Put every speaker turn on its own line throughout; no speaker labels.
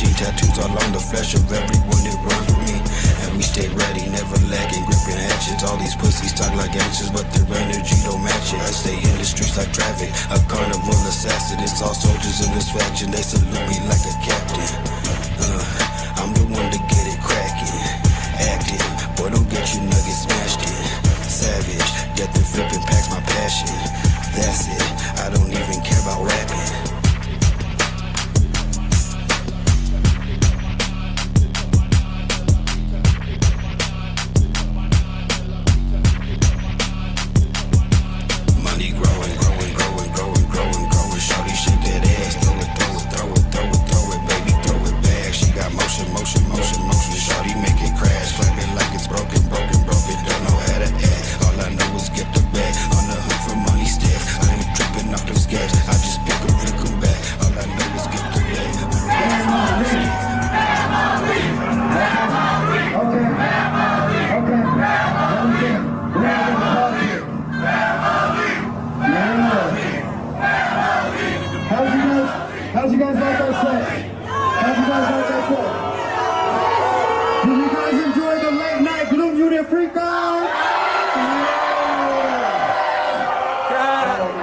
see tattoos all on the flesh of everyone that runs with me. And we stay ready, never lagging, gripping actions. All these pussies talk like actions, but their energy don't match it. I stay in the streets like traffic, a carnival assassin. It's all soldiers in this faction, they salute me like a captain. I'm the one to get it cracking, active, boy don't get you nuggets smashed in. Savage, death and flipping packs my passion. That's it, I don't even care about rapping.
How'd you guys like that set? How'd you guys like that set? Did you guys enjoy the late night Gloom Unit Freak On?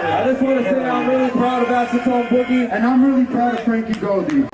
I just want to say I'm really proud of Acetone Boogie, and I'm really proud of Frankie Goldie.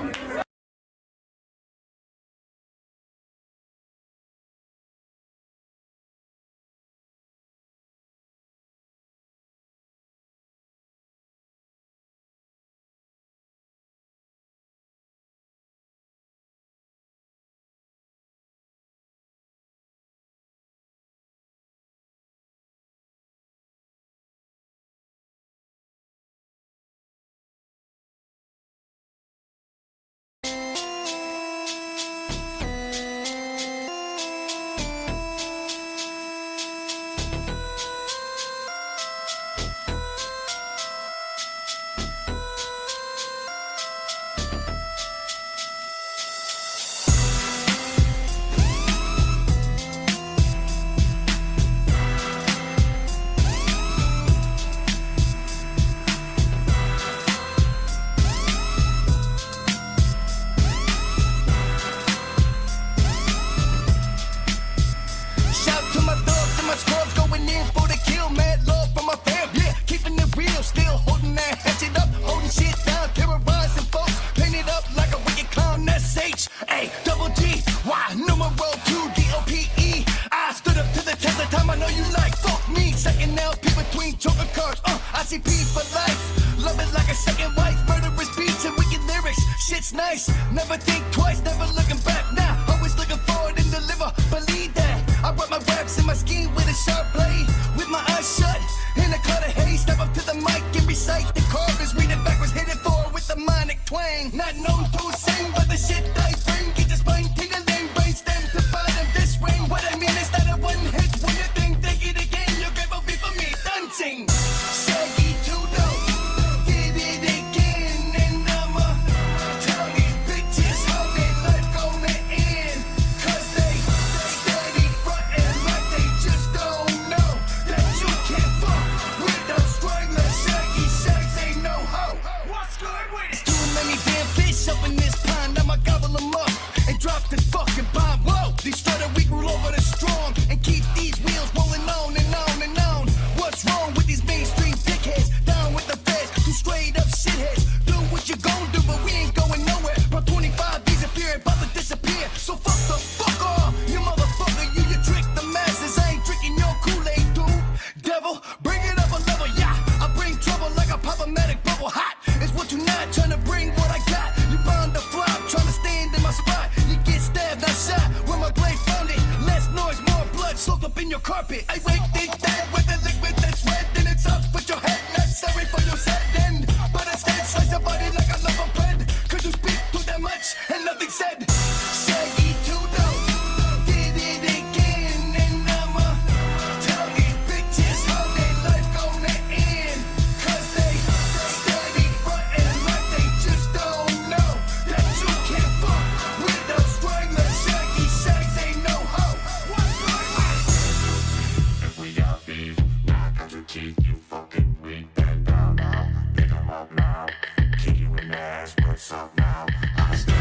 Shit's nice, never think twice, never looking back now. Always looking forward and deliver, believe that. I brought my raps in my scheme with a sharp blade, with my eyes shut, in a cloud of haze. Step up to the mic and recite the chorus, read it backwards, hit it forward with the monic twang. Not known to sing, but the shit I bring, get your spine tingling, brainstem to bottom this ring. What I mean is that a one hit wonder thing, take it again, your grave will be for me, dancing. Shaggy too dope, did it again, and I'ma tell these bitches how their life gonna end. Cause they steady frontin' like they just don't know that you can't fuck with those strangler shaggy shags, ain't no hoe. What's good with it? It's too many damn fish up in this pond, I'ma gobble them up and drop this fucking bomb. Whoa, destroy the weak, rule over the strong, and keep these wheels rolling on and on and on. What's wrong with these mainstream dickheads? Down with the feds, two straight up shitheads. Do what you gon' do, but we ain't going nowhere. From 25 years of fear, about to disappear. So fuck the fuck off, you motherfucker, you trick the masses. I ain't drinking your Kool-Aid, dude. Devil, bring it up a level, yeah. I bring trouble like a pop-o-matic bubble hot. It's what you not trying to bring what I got. You bound to flop, trying to stand in my spot. You get stabbed, not shot, where my blade found it. Less noise, more blood soaked up in your carpet. I raked it dead with a liquid that's red. Then it's up with your head, not sorry for your set end. But instead, slice your body like a loaf of bread. Cause you speak too damn much and nothing said. Shaggy too dope, did it again, and I'ma tell these bitches how their life gonna end. Cause they steady frontin' like they just don't know that you can't fuck with those strangler shaggy shags, ain't no hoe.
If we got beef, knock out your teeth, you fucking weak. Bend down now, pick 'em up now. Kick you in the ass, what's up now? I still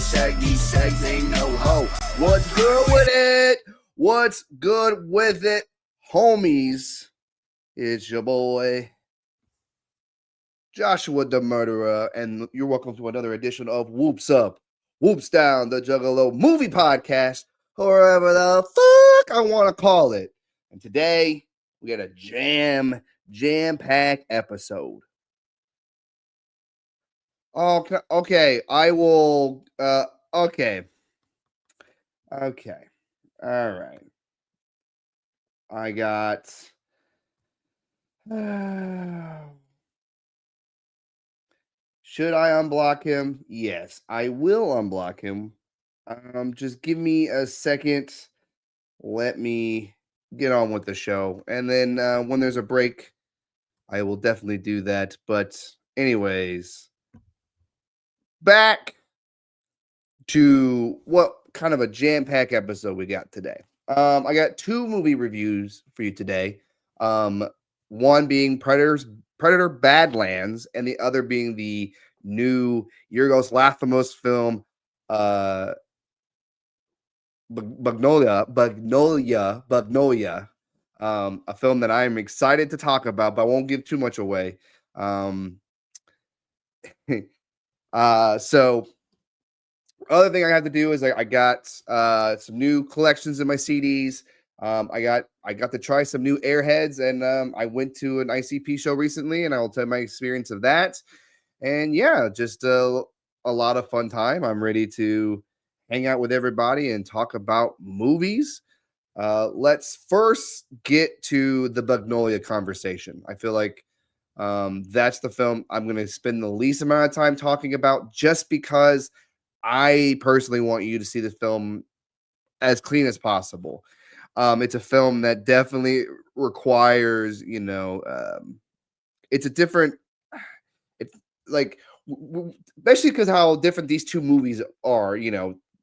sex ain't no hoe. What's good with it? What's good with it, homies? It's your boy Joshua the Murderer, and you're welcome to another edition of Whoops Up, Whoops Down, the Juggalo movie podcast, whatever the fuck I want to call it. And today we got a jam-packed episode. Okay, I will. Okay. All right. I got. Should I unblock him? Yes, I will unblock him. Just give me a second. Let me get on with the show, and then when there's a break, I will definitely do that. But anyways, back to what kind of a jam-packed episode we got today. I got two movie reviews for you today. One being Predator Badlands, and the other being the new Yorgos Lanthimos film, Magnolia, a film that I'm excited to talk about, but I won't give too much away. So other thing I have to do is I got some new collections in my CDs. I got to try some new Airheads, and I went to an ICP show recently, and I will tell you my experience of that. And yeah, just a lot of fun time. I'm ready to hang out with everybody and talk about movies. Let's first get to the Magnolia conversation. I feel like that's the film I'm going to spend the least amount of time talking about, just because I personally want you to see the film as clean as possible. It's a film that definitely requires, it's a different, it's like, especially because how different these two movies are,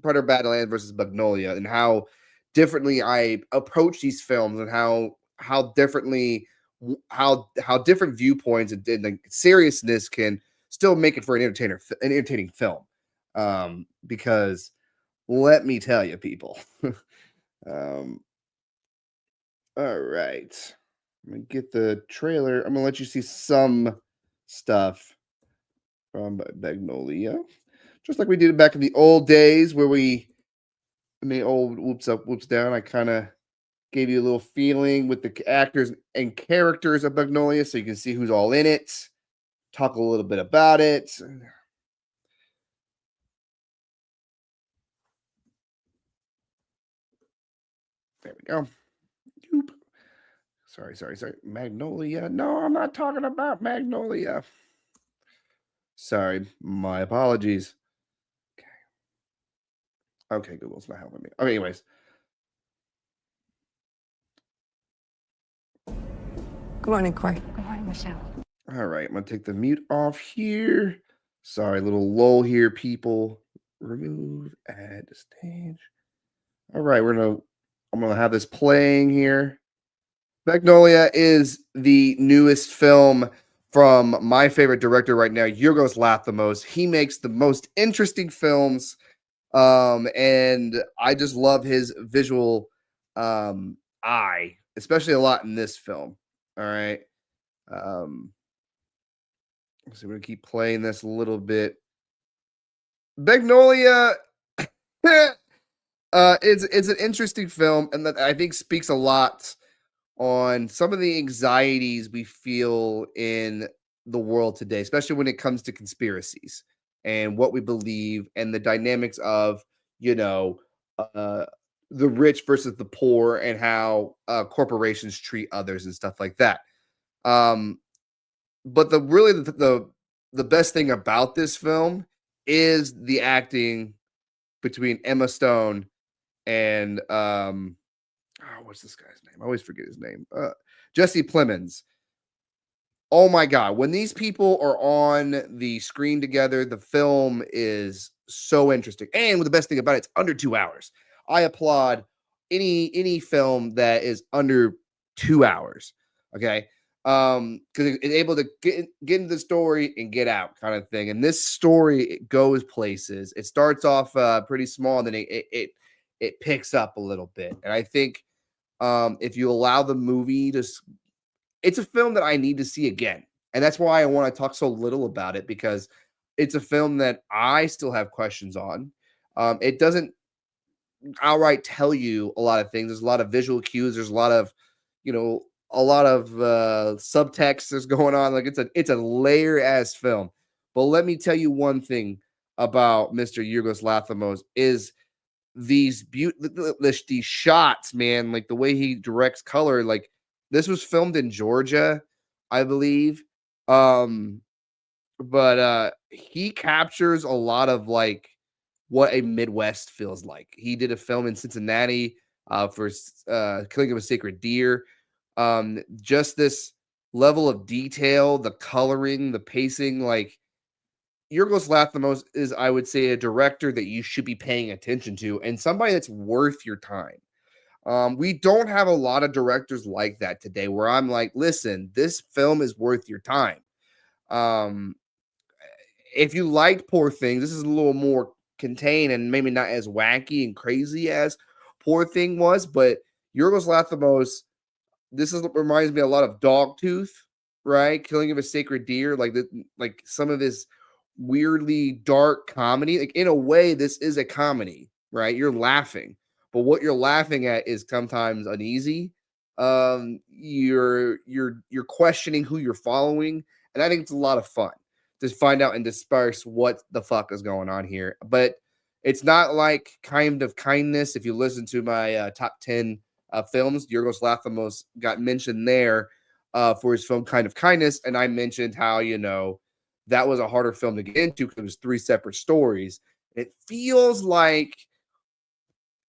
Predator Badlands versus Magnolia, and how differently I approach these films, and how differently, how different viewpoints and like seriousness can still make it for an entertaining film. Because let me tell you, people. All right. I'm gonna get the trailer. I'm gonna let you see some stuff from Magnolia, just like we did back in the old days, where in the old Whoops Up, Whoops Down, I kind of gave you a little feeling with the actors and characters of Magnolia, so you can see who's all in it. Talk a little bit about it. There we go. Oop. Sorry. Magnolia. No, I'm not talking about Magnolia. Sorry, my apologies. Okay, Google's not helping me. Okay, anyways.
Good morning, Corey. Good morning, Michelle.
All right, I'm gonna take the mute off here. Sorry, little lull here, people. Remove, add to stage. All right, I'm gonna have this playing here. Magnolia is the newest film from my favorite director right now, Yorgos Lanthimos. He makes the most interesting films, and I just love his visual eye, especially a lot in this film. All right. So we're gonna keep playing this a little bit. Magnolia, it's an interesting film, and that I think speaks a lot on some of the anxieties we feel in the world today, especially when it comes to conspiracies and what we believe, and the dynamics of the rich versus the poor, and how corporations treat others and stuff like that. But the best thing about this film is the acting between Emma Stone and what's this guy's name? I always forget his name. Jesse Plemons. Oh my God. When these people are on the screen together, the film is so interesting. And the best thing about it, it's under 2 hours. I applaud any film that is under 2 hours. Okay. because it's able to get into the story and get out kind of thing. And this story, it goes places. It starts off pretty small, and then it picks up a little bit. And I think if you allow the movie to, it's a film that I need to see again. And that's why I want to talk so little about it, because it's a film that I still have questions on. It doesn't outright tell you a lot of things. There's a lot of visual cues. There's a lot of, a lot of subtext that's going on. Like it's a layer ass film. But let me tell you one thing about Mr. Yorgos Lanthimos is these these shots, man. Like the way he directs color. Like this was filmed in Georgia, I believe. But he captures a lot of like what a Midwest feels like. He did a film in Cincinnati for Killing of a Sacred Deer. Just this level of detail, the coloring, the pacing, like Yorgos Lanthimos is, I would say, a director that you should be paying attention to and somebody that's worth your time. We don't have a lot of directors like that today where I'm like, listen, this film is worth your time. Um, if you liked Poor Things, this is a little more contained and maybe not as wacky and crazy as Poor Thing was, but Yorgos Lanthimos, reminds me a lot of Dogtooth, right? Killing of a Sacred Deer, like some of this weirdly dark comedy. Like in a way, this is a comedy, right? You're laughing, but what you're laughing at is sometimes uneasy. You're questioning who you're following, and I think it's a lot of fun to find out and disperse what the fuck is going on here. But it's not like Kind of Kindness. If you listen to my top 10 films, Yorgos Lanthimos got mentioned there for his film Kind of Kindness, and I mentioned how that was a harder film to get into because it was 3 separate stories. It feels like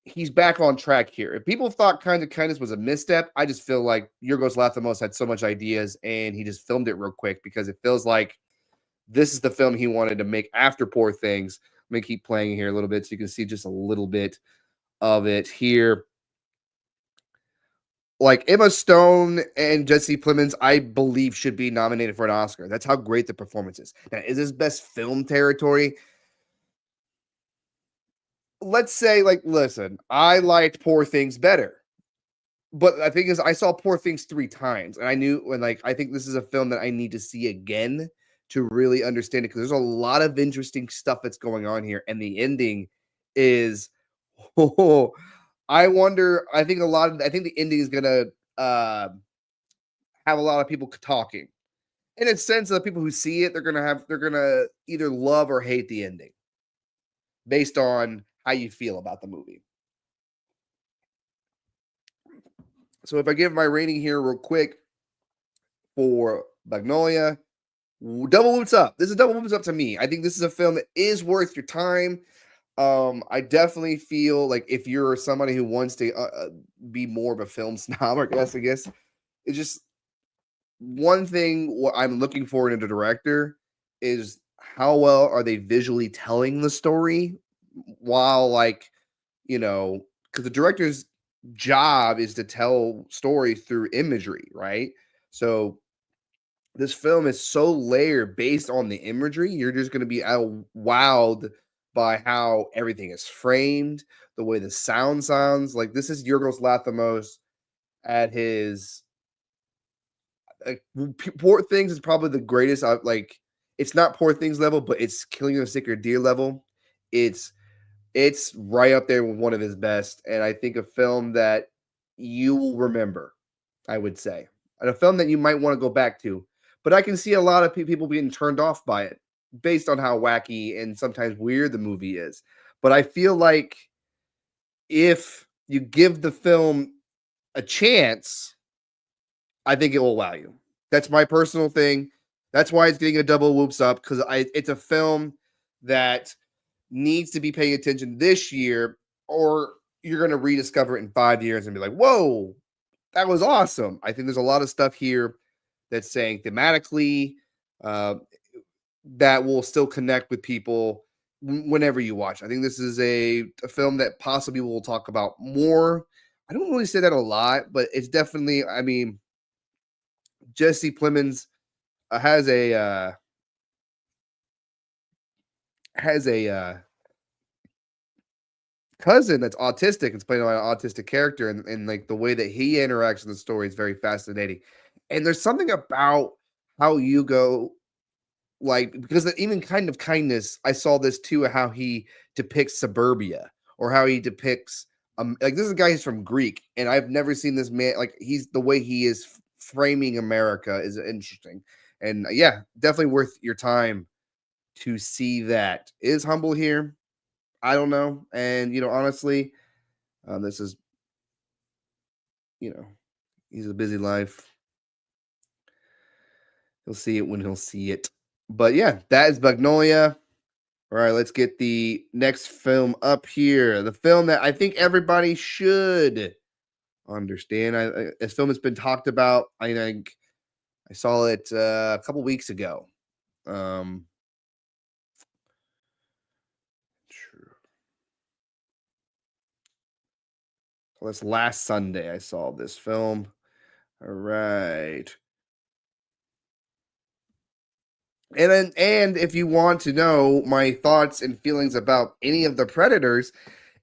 he's back on track here. If people thought Kind of Kindness was a misstep, I just feel like Yorgos Lanthimos had so much ideas and he just filmed it real quick because it feels like this is the film he wanted to make after Poor Things. Let me keep playing here a little bit so you can see just a little bit of it here. Like Emma Stone and Jesse Plemons, I believe, should be nominated for an Oscar. That's how great the performance is. Now, is this best film territory? Let's say, listen, I liked Poor Things better. But the thing is, I saw Poor Things 3 times, and I knew I think this is a film that I need to see again to really understand it, because there's a lot of interesting stuff that's going on here, and the ending is I wonder. I think the ending is gonna have a lot of people talking. In a sense, the people who see it, they're gonna either love or hate the ending based on how you feel about the movie. So if I give my rating here real quick for Magnolia, double whoops up. This is double whoops up to me. I think this is a film that is worth your time. I definitely feel like if you're somebody who wants to be more of a film snob, I guess it's just one thing. What I'm looking for in a director is how well are they visually telling the story, while because the director's job is to tell stories through imagery, right? So this film is so layered based on the imagery. You're just going to be wowed by how everything is framed, the way the sound sounds. Like this is Yorgos Lanthimos at his Poor Things is probably the greatest. It's not Poor Things level, but it's Killing of a Sacred Deer level. It's right up there with one of his best, and I think a film that you will remember, I would say, and a film that you might want to go back to. But I can see a lot of people being turned off by it based on how wacky and sometimes weird the movie is. But I feel like if you give the film a chance, I think it will wow you. That's my personal thing. That's why it's getting a double whoops up, because it's a film that needs to be paying attention this year, or you're going to rediscover it in 5 years and be like, whoa, that was awesome. I think there's a lot of stuff here that's saying thematically that will still connect with people whenever you watch. I think this is a film that possibly we'll talk about more. I don't really say that a lot, but it's definitely, Jesse Plemons has a cousin that's autistic. It's playing by an autistic character, and like the way that he interacts in the story is very fascinating. And there's something about how Hugo, like, because even Kind of Kindness, I saw this too, how he depicts suburbia, or how he depicts like, this is a guy who's from Greek, and I've never seen this man, like, he's the way he is framing America is interesting. And yeah, definitely worth your time to see that. Is Humble here? I don't know. And honestly, this is, he's a busy life. He'll see it when he'll see it. But yeah, that is Magnolia. All right, let's get the next film up here. The film that I think everybody should understand. This film has been talked about. I think I saw it a couple weeks ago. That's last Sunday I saw this film. All right. And if you want to know my thoughts and feelings about any of the Predators,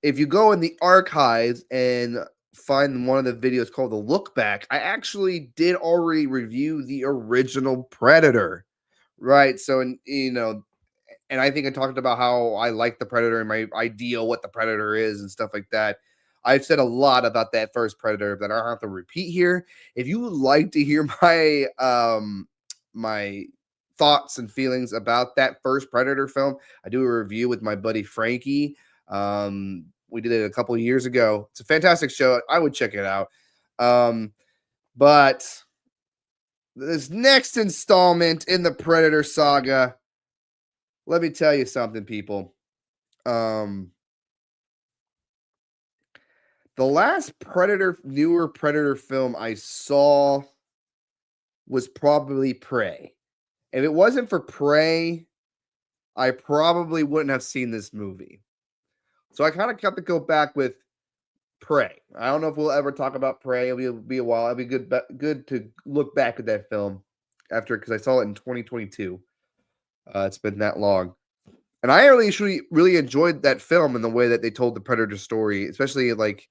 if you go in the archives and find one of the videos called the Look Back, I actually did already review the original Predator. Right. So, and I think I talked about how I like the Predator and my idea what the Predator is and stuff like that. I've said a lot about that first Predator that I don't have to repeat here. If you would like to hear my thoughts and feelings about that first Predator film, I do a review with my buddy Frankie. We did it a couple of years ago. It's a fantastic show. I would check it out. But this next installment in the Predator saga, let me tell you something, people. The last newer Predator film I saw was probably Prey. If it wasn't for Prey, I probably wouldn't have seen this movie. So I kind of got to go back with Prey. I don't know if we'll ever talk about Prey. It'll be a while. It'll be good to look back at that film because I saw it in 2022. It's been that long. And I really enjoyed that film and the way that they told the Predator story, especially like,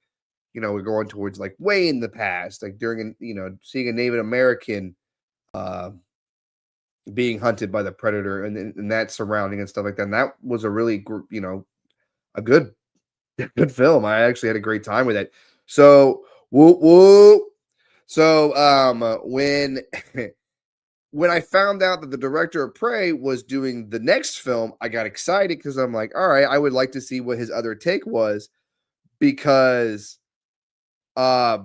we're going towards like way in the past, like during, seeing a Native American being hunted by the Predator and that surrounding and stuff like that. And that was a really, a good film. I actually had a great time with it. So, whoop. So, when when I found out that the director of Prey was doing the next film, I got excited because I'm like, all right, I would like to see what his other take was, because I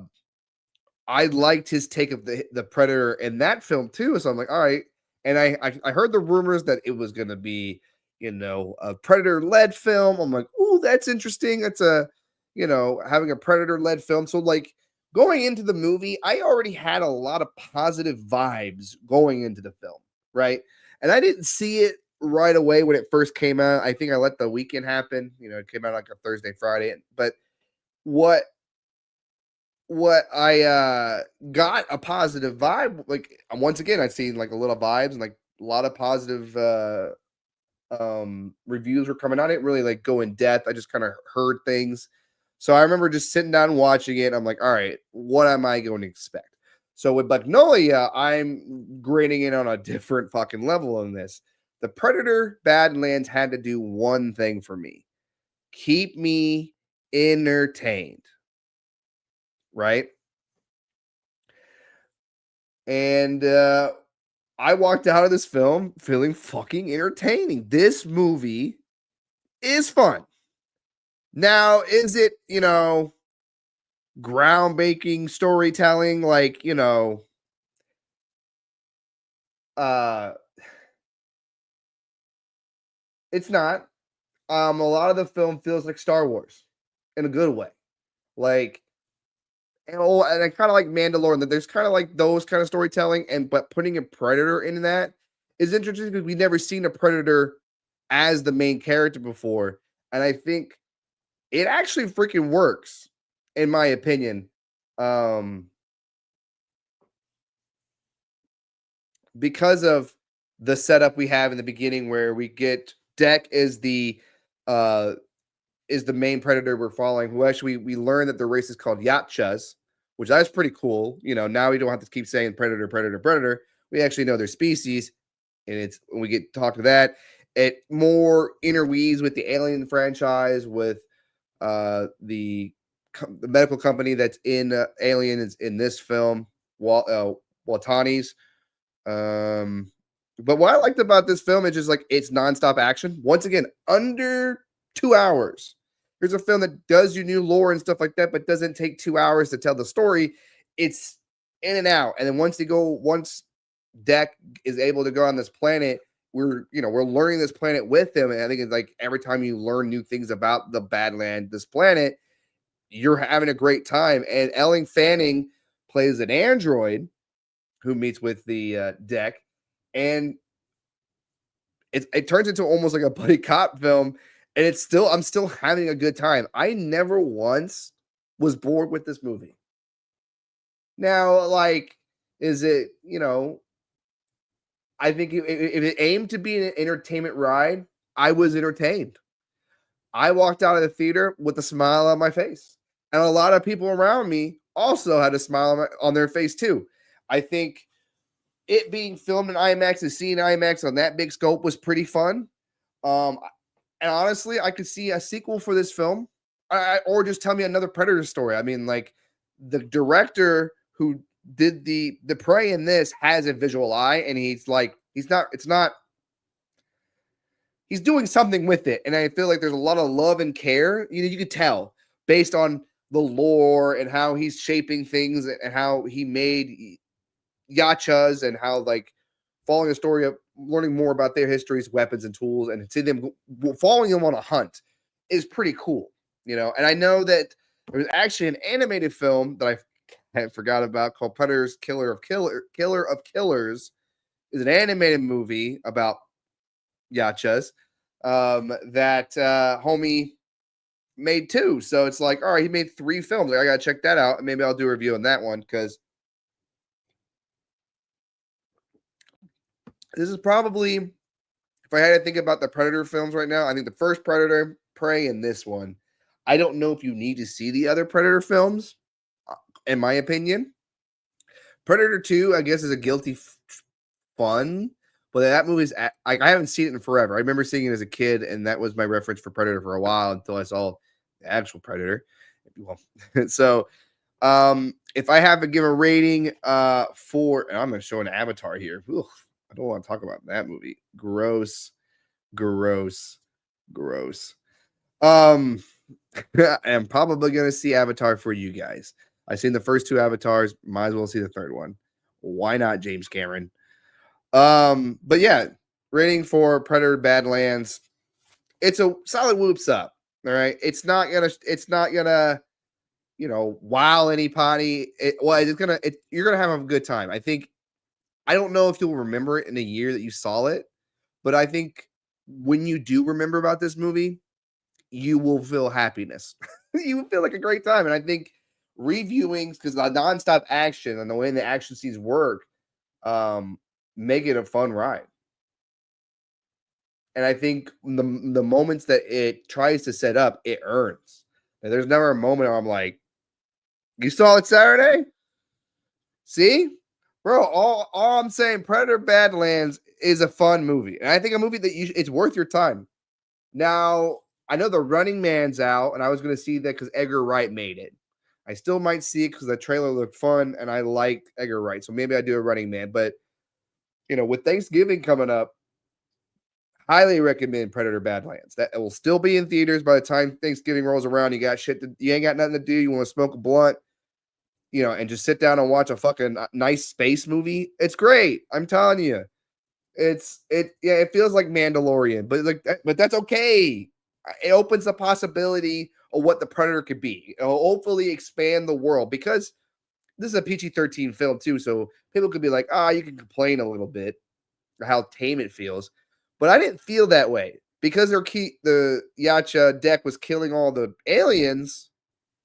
liked his take of the Predator in that film too. So I'm like, all right. And I heard the rumors that it was going to be, a Predator-led film. I'm like, ooh, that's interesting. That's having a Predator-led film. So like, going into the movie, I already had a lot of positive vibes going into the film, right? And I didn't see it right away when it first came out. I think I let the weekend happen. It came out like a Thursday, Friday. But what I got a positive vibe, like, once again, I've seen like a little vibes and like a lot of positive reviews were coming out. I didn't really like go in depth. I just kind of heard things. So I remember just sitting down and watching it. I'm like, all right, what am I going to expect? So with Magnolia, I'm grading it on a different fucking level on this. The Predator Badlands had to do one thing for me: keep me entertained. Right? And I walked out of this film feeling fucking entertaining. This movie is fun. Now, is it, groundbreaking storytelling? Like, it's not. A lot of the film feels like Star Wars in a good way. Like, and I kind of like Mandalorian, that there's kind of like those kind of storytelling, but putting a Predator in that is interesting because we've never seen a Predator as the main character before. And I think it actually freaking works, in my opinion. because of the setup we have in the beginning, where we get Deck is the main predator we're following. Who actually we learn that the race is called Yachas, which that's pretty cool. Now we don't have to keep saying predator, predator, predator. We actually know their species, and it's when we get to talk to that, it more interweaves with the Alien franchise, with the medical company that's in Alien is in this film, Watani's. But what I liked about this film is just like it's nonstop action. Once again, under 2 hours. Here's a film that does you new lore and stuff like that, but doesn't take 2 hours to tell the story. It's in and out. And then once Deck is able to go on this planet, we're learning this planet with him. And I think it's like every time you learn new things about the Badland, this planet, you're having a great time. And Ellen Fanning plays an android who meets with the Deck, and it turns into almost like a buddy cop film. And I'm still having a good time. I never once was bored with this movie. Now, like, is it, I think if it aimed to be an entertainment ride, I was entertained. I walked out of the theater with a smile on my face. And a lot of people around me also had a smile on their face too. I think it being filmed in IMAX and seeing IMAX on that big scope was pretty fun. And honestly, I could see a sequel for this film, or just tell me another Predator story. I mean, like, the director who did the Prey in this has a visual eye, and he's doing something with it. And I feel like there's a lot of love and care. You could tell based on the lore and how he's shaping things and how he made Yachas, and how, like, following a story of learning more about their histories, weapons, and tools, and see them following them on a hunt is pretty cool, And I know that there was actually an animated film that I forgot about called Predator's Killer of Killers. Is an animated movie about Yachas that homie made too. So it's like, all right, he made 3 films. Like, I gotta check that out, and maybe I'll do a review on that one, because this is probably, if I had to think about the Predator films right now, I think the first Predator, Prey, and this one. I don't know if you need to see the other Predator films, in my opinion. Predator 2, I guess, is a guilty fun, but that movie's I haven't seen it in forever. I remember seeing it as a kid, and that was my reference for Predator for a while until I saw the actual Predator. So, if I have to give a rating for, and I'm going to show an Avatar here. Ugh, I don't want to talk about that movie. Gross. I'm probably going to see Avatar for you guys. I've seen the first 2 Avatars. Might as well see the third one. Why not, James Cameron? But yeah, rating for Predator Badlands. It's a solid whoops up. All right. It's not gonna, wow anybody. You're gonna have a good time. I don't know if you'll remember it in a year that you saw it, but I think when you do remember about this movie, you will feel happiness. You will feel like a great time. And I think reviewing, because the nonstop action and the way the action scenes work, make it a fun ride. And I think the moments that it tries to set up, it earns. And there's never a moment where I'm like, you saw it Saturday? See? Bro, all I'm saying, Predator Badlands is a fun movie. And I think a movie that it's worth your time. Now, I know The Running Man's out, and I was going to see that because Edgar Wright made it. I still might see it because the trailer looked fun, and I liked Edgar Wright. So maybe I do a Running Man. But, with Thanksgiving coming up, highly recommend Predator Badlands. That it will still be in theaters by the time Thanksgiving rolls around. You ain't got nothing to do. You want to smoke a blunt, and just sit down and watch a fucking nice space movie. It's great. I'm telling you. It feels like Mandalorian, but that's okay. It opens the possibility of what the Predator could be. It'll hopefully expand the world, because this is a PG-13 film too, so people could be like, you can complain a little bit how tame it feels. But I didn't feel that way, because the Yacha Deck was killing all the aliens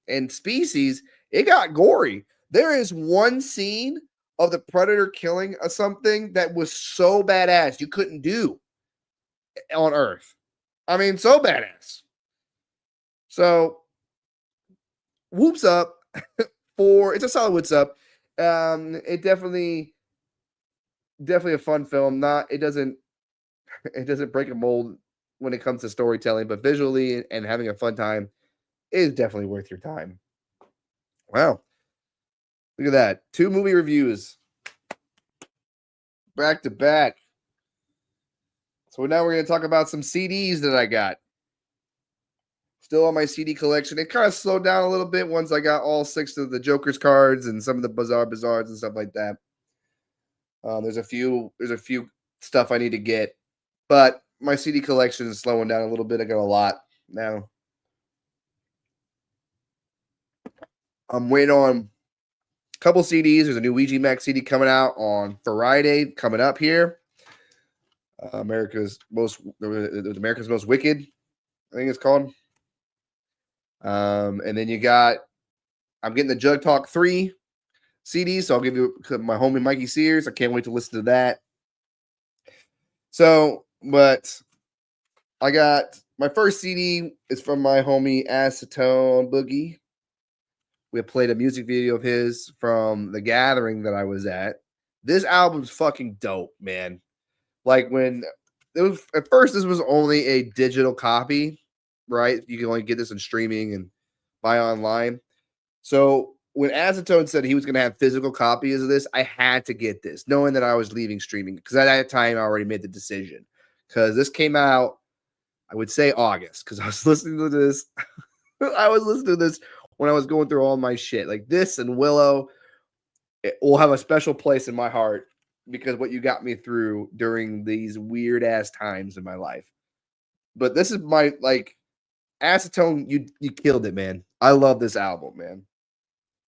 and species. It got gory. There is one scene of the Predator killing something that was so badass you couldn't do on Earth. I mean, so badass. So, whoops up for it's a solid whoops up. It definitely a fun film. Not it doesn't break a mold when it comes to storytelling, but visually and having a fun time is definitely worth your time. Wow. Look at that. 2 movie reviews back to back. So now we're going to talk about some CDs that I got. Still on my CD collection. It kind of slowed down a little bit once I got all 6 of the Joker's cards and some of the Bazaars and stuff like that. There's a few stuff I need to get, but my CD collection is slowing down a little bit. I got a lot now. I'm waiting on a couple CDs. There's a new Ouija Max CD coming out on Friday, coming up here. America's Most Wicked, I think it's called. And then you got, I'm getting the Jug Talk 3 CD, so I'll give you my homie Mikey Sears. I can't wait to listen to that. So, but I got my first CD is from my homie Acetone Boogie. We played a music video of his from the gathering that I was at. This album's fucking dope, man. Like when it was at first, this was only a digital copy, right? You can only get this in streaming and buy online. So when Acetone said he was going to have physical copies of this, I had to get this, knowing that I was leaving streaming because at that time I already made the decision. Because this came out, I would say August, because I was listening to this. I was listening to this when I was going through all my shit. Like this and Willow, it will have a special place in my heart because what you got me through during these weird ass times in my life. But this is my like Acetone, you killed it, man. I love this album, man.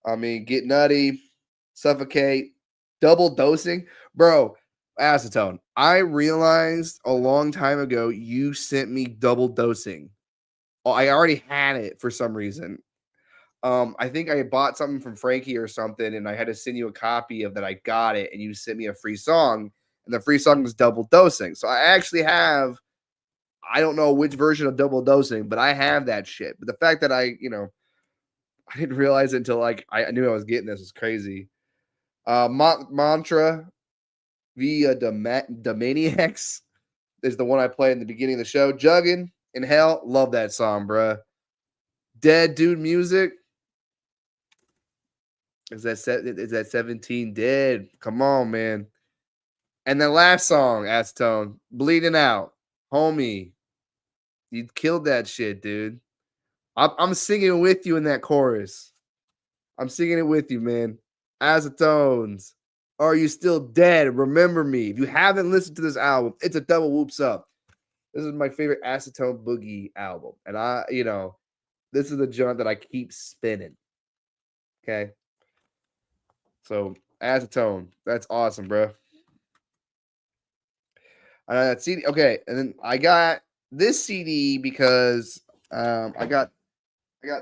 I mean, Get Nutty, Suffocate, Double Dosing. Bro, Acetone, I realized a long time ago you sent me Double Dosing. Oh, I already had it for some reason. I think I bought something from Frankie or something, and I had to send you a copy of that. I got it, and you sent me a free song, and the free song was Double Dosing. So I actually have, I don't know which version of Double Dosing, but I have that shit. But the fact that I didn't realize it until like I knew I was getting this is crazy. Mantra via the Maniacs is the one I played in the beginning of the show. Juggin' in Hell, love that song, bruh. Dead Dude Music. Is that 17 Dead? Come on, man. And the last song, Acetone, Bleeding Out. Homie, you killed that shit, dude. I'm singing with you in that chorus. I'm singing it with you, man. Acetones, Are You Still Dead? Remember Me. If you haven't listened to this album, it's a double whoops up. This is my favorite Acetone Boogie album. And this is the joint that I keep spinning. Okay. So Acetone, that's awesome, bro. That CD, okay, and then I got this CD because I got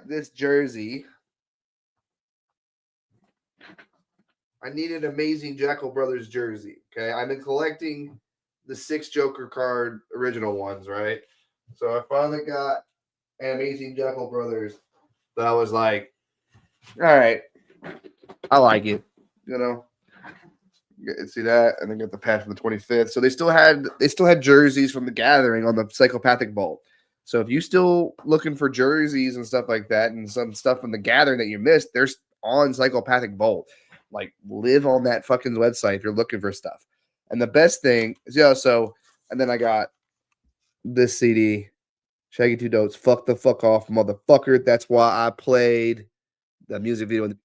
this jersey. I needed Amazing Jackal Brothers jersey. Okay, I've been collecting the 6 Joker card original ones, right? So I finally got an Amazing Jackal Brothers that I was like, all right, I like it, See that, and then get the patch from the 25th. So they still had jerseys from the gathering on the Psychopathic Vault. So if you still looking for jerseys and stuff like that, and some stuff from the gathering that you missed, there's on Psychopathic Vault. Like live on that fucking website if you're looking for stuff. And the best thing is and then I got this CD, Shaggy Two Dotes, Fuck the Fuck Off, Motherfucker. That's why I played the music video in the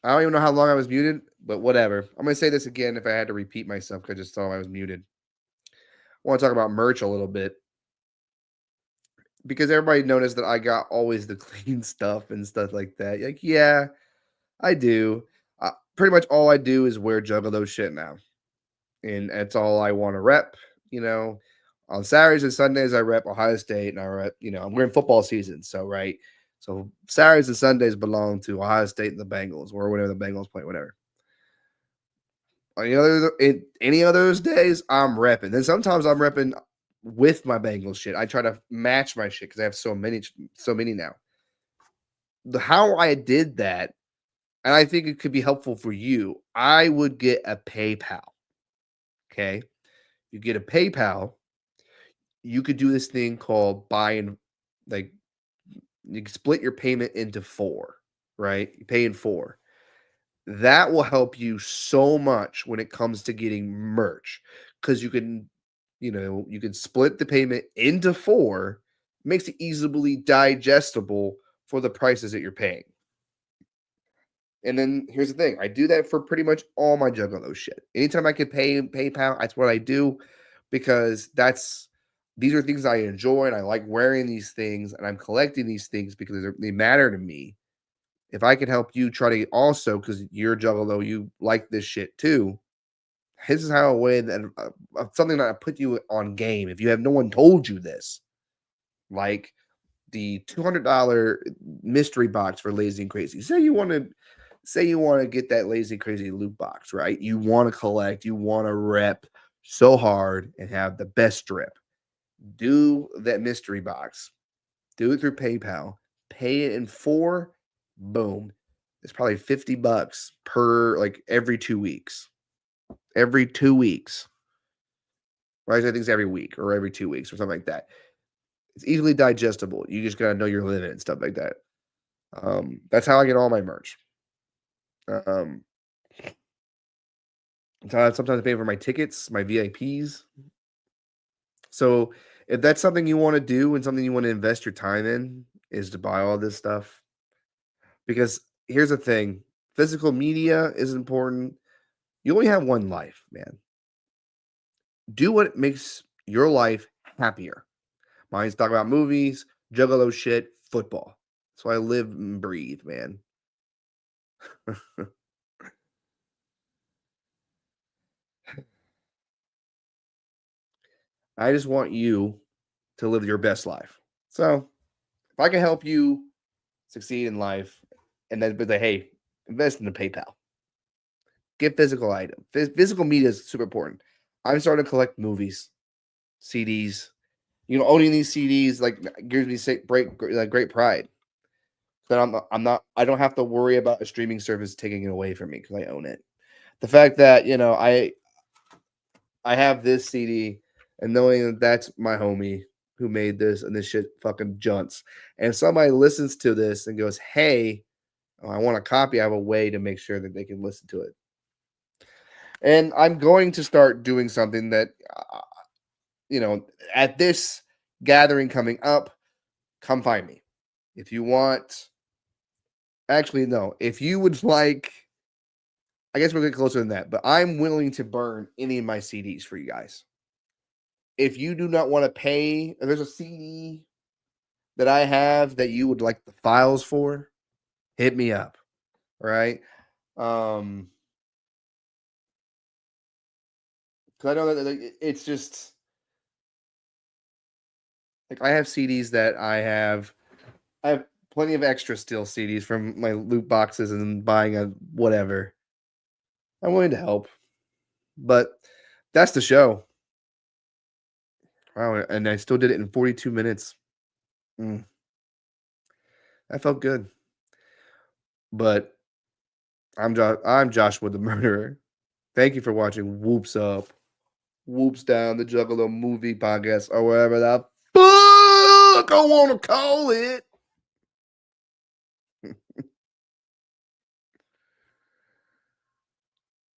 I don't even know how long I was muted, but whatever. I'm gonna say this again if I had to repeat myself because I just thought I was muted. I want to talk about merch a little bit because everybody noticed that I got always the clean stuff and stuff like that. Like, yeah, I do. Pretty much all I do is wear Juggalo shit now, and that's all I want to rep. You know, on Saturdays and Sundays I rep Ohio State, and I rep. You know, we're in football season, so right. So Saturdays and Sundays belong to Ohio State and the Bengals, or whatever the Bengals play, whatever. Any other those days, I'm repping. Then sometimes I'm repping with my Bengals shit. I try to match my shit because I have so many now. How I did that, and I think it could be helpful for you. I would get a PayPal. Okay, you get a PayPal. You could do this thing called buying, like you can split your payment into 4, right? You pay in 4. That will help you so much when it comes to getting merch because you can split the payment into 4, makes it easily digestible for the prices that you're paying. And then here's the thing, I do that for pretty much all my Juggalo shit. Anytime I can pay PayPal, that's what I do because these are things I enjoy and I like wearing these things and I'm collecting these things because they matter to me. If I can help you try to also, because you're Juggalo, you like this shit too. This is how a way that something that I put you on game. If you have no one told you this, like the $200 mystery box for Lazy and Crazy. Say you want to get that Lazy and Crazy loot box, right? You want to collect, you want to rep so hard and have the best strip. Do that mystery box. Do it through PayPal. Pay it in 4. Boom. It's probably $50 per like every 2 weeks. Every 2 weeks. Right? I think it's every week or every 2 weeks or something like that. It's easily digestible. You just gotta know your limit and stuff like that. That's how I get all my merch. Sometimes I pay for my tickets, my VIPs. So if that's something you want to do and something you want to invest your time in, is to buy all this stuff. Because here's the thing, physical media is important. You only have one life, man. Do what makes your life happier. Mine's talk about movies, Juggalo shit, football. So I live and breathe, man. I just want you to live your best life. So if I can help you succeed in life, and then but hey, invest in the PayPal. Get physical items. Physical media is super important. I'm starting to collect movies, CDs. Owning these CDs like gives me great pride. That I don't have to worry about a streaming service taking it away from me because I own it. The fact that I have this CD and knowing that that's my homie who made this and this shit fucking junts. And if somebody listens to this and goes, "Hey, I want a copy," I have a way to make sure that they can listen to it. And I'm going to start doing something that, at this gathering coming up, come find me. If you want, actually, no, if you would like, I guess we'll get closer than that, but I'm willing to burn any of my CDs for you guys. If you do not want to pay, if there's a CD that I have that you would like the files for, hit me up. All right. Because I know that it's just like I have CDs that I have plenty of extra still CDs from my loot boxes and buying a whatever. I'm willing to help. But that's the show. Wow, and I still did it in 42 minutes. That felt good. But I'm Joshua the Murderer. Thank you for watching Whoops Up, Whoops Down, the Juggalo Movie Podcast, or whatever the fuck I want to call it.